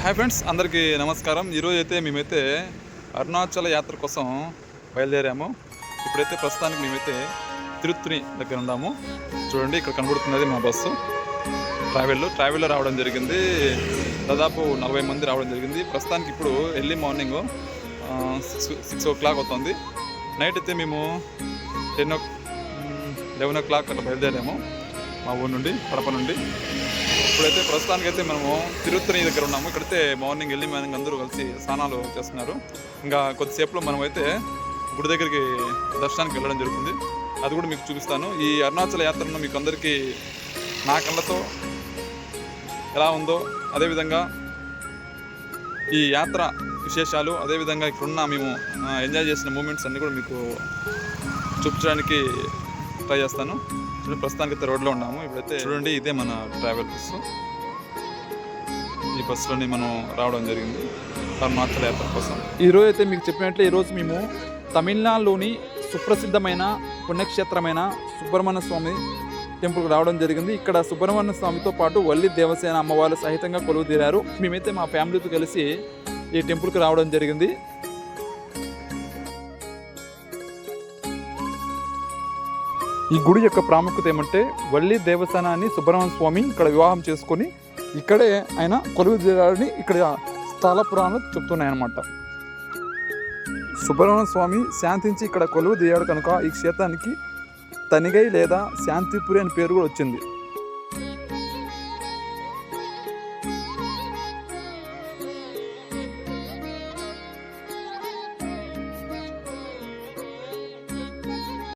Hi friends, అందరికీ నమస్కారం. ఈరోజు అయితే మేమైతే అరుణాచల యాత్ర కోసం బయలుదేరాము. ఇప్పుడైతే ప్రస్తుతానికి మేమైతే తిరుత్తని దగ్గర ఉన్నాము. చూడండి, ఇక్కడ కనబడుతున్నది మా బస్సు. ట్రావెల్లో రావడం జరిగింది. దాదాపు 40 మంది రావడం జరిగింది. ప్రస్తుతానికి ఇప్పుడు ఎర్లీ మార్నింగ్ 6 o'clock అవుతుంది. నైట్ అయితే మేము 11 o'clock అట్లా బయలుదేరాము మా ఊరు నుండి, కడప నుండి. ఇప్పుడైతే ప్రస్తుతానికైతే మనము తిరుత్తని దగ్గర ఉన్నాము. ఇక్కడైతే ఎర్లీ మార్నింగ్ అందరూ కలిసి స్నానాలు చేస్తున్నారు. ఇంకా కొద్దిసేపులో మనమైతే గుడి దగ్గరికి దర్శనానికి వెళ్ళడం జరుగుతుంది. అది కూడా మీకు చూపిస్తాను. ఈ అరుణాచల యాత్రను మీకు అందరికీ నా కళ్ళతో ఎలా ఉందో, అదేవిధంగా ఈ యాత్ర విశేషాలు, అదేవిధంగా ఇక్కడున్న మేము ఎంజాయ్ చేసిన మూమెంట్స్ అన్నీ కూడా మీకు చూపించడానికి ట్రై చేస్తాను. ప్రస్తుతానికి అయితే రోడ్లో ఉన్నాము. ఇప్పుడైతే చూడండి, ఇదే మన ట్రావెల్ బస్సు. ఈ బస్సులోని మనం రావడం జరిగింది అరుణాచల యాత్ర కోసం. ఈరోజు అయితే మీకు చెప్పినట్లే, ఈరోజు మేము తమిళనాడులోని సుప్రసిద్ధమైన పుణ్యక్షేత్రమైన సుబ్రహ్మణ్య స్వామి టెంపుల్కి రావడం జరిగింది. ఇక్కడ సుబ్రహ్మణ్య స్వామితో పాటు వల్లి దేవసేన అమ్మవారు సహితంగా కొలువు తీరారు. మేమైతే మా ఫ్యామిలీతో కలిసి ఈ టెంపుల్కి రావడం జరిగింది. ఈ గుడి యొక్క ప్రాముఖ్యత ఏమంటే, వల్లి దేవసేన అని సుబ్రహ్మణ్య స్వామి ఇక్కడ వివాహం చేసుకొని ఇక్కడే ఆయన కొలువు తీరాడని ఇక్కడ స్థల పురాణాలు చెప్తున్నాయి అన్నమాట. సుబ్రహ్మణ్య స్వామి శాంతించి ఇక్కడ కొలువు తీరాడు కనుక ఈ క్షేత్రానికి తనిగై లేదా శాంతిపురి అని పేరు కూడా వచ్చింది.